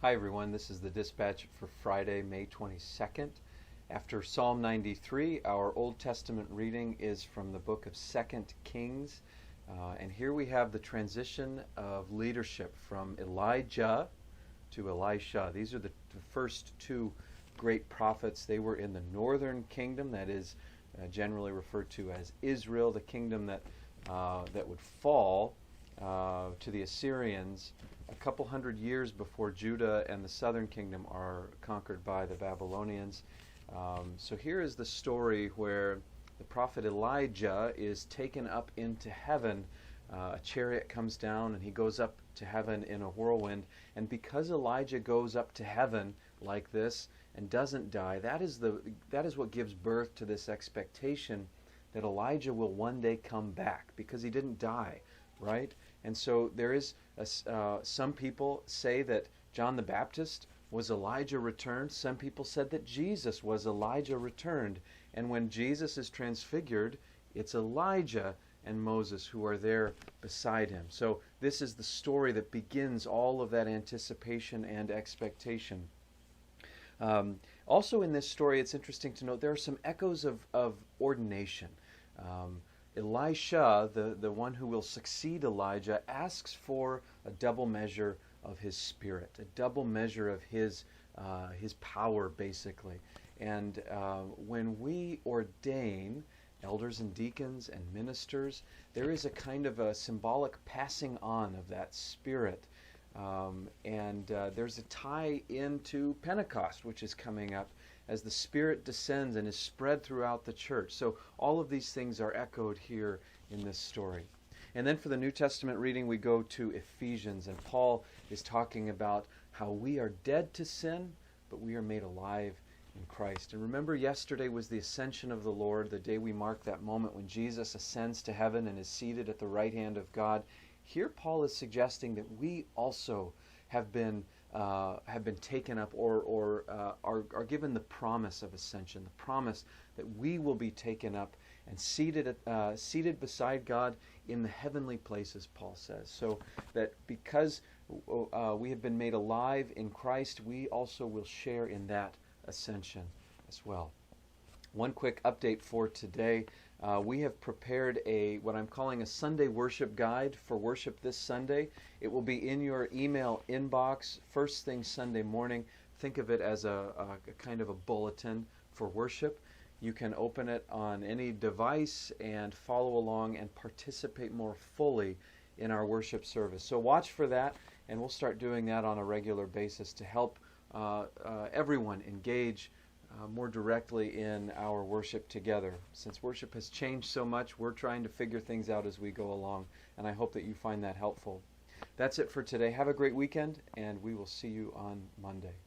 Hi everyone, this is the dispatch for Friday, May 22nd. After Psalm 93, our Old Testament reading is from the book of 2 Kings. And here we have the transition of leadership from Elijah to Elisha. These are the first two great prophets. They were in the northern kingdom, that is generally referred to as Israel, the kingdom that would fall to the Assyrians a couple hundred years before Judah and the southern kingdom are conquered by the Babylonians. So here is the story where the prophet Elijah is taken up into heaven. A chariot comes down and he goes up to heaven in a whirlwind. And because Elijah goes up to heaven like this and doesn't die, that is what gives birth to this expectation that Elijah will one day come back because he didn't die, right? And so there is some people say that John the Baptist was Elijah returned. Some people said that Jesus was Elijah returned. And when Jesus is transfigured, it's Elijah and Moses who are there beside him. So this is the story that begins all of that anticipation and expectation. Also in this story, it's interesting to note there are some echoes of ordination. Elisha, the one who will succeed Elijah, asks for a double measure of his spirit, a double measure of his power, basically. And when we ordain elders and deacons and ministers, there is a kind of a symbolic passing on of that spirit. There's a tie into Pentecost, which is coming up as the Spirit descends and is spread throughout the church. So all of these things are echoed here in this story. And then for the New Testament reading, we go to Ephesians, and Paul is talking about how we are dead to sin, but we are made alive in Christ. And remember, yesterday was the ascension of the Lord, the day we mark that moment when Jesus ascends to heaven and is seated at the right hand of God. Here Paul is suggesting that we also have been taken up or are given the promise of ascension, the promise that we will be taken up and seated beside God in the heavenly places, Paul says. So that because we have been made alive in Christ, we also will share in that ascension as well. One quick update for today. We have prepared what I'm calling a Sunday worship guide for worship this Sunday. It will be in your email inbox first thing Sunday morning. Think of it as a kind of a bulletin for worship. You can open it on any device and follow along and participate more fully in our worship service. So watch for that, and we'll start doing that on a regular basis to help everyone engage more directly in our worship together. Since worship has changed so much, we're trying to figure things out as we go along, and I hope that you find that helpful. That's it for today. Have a great weekend, and we will see you on Monday.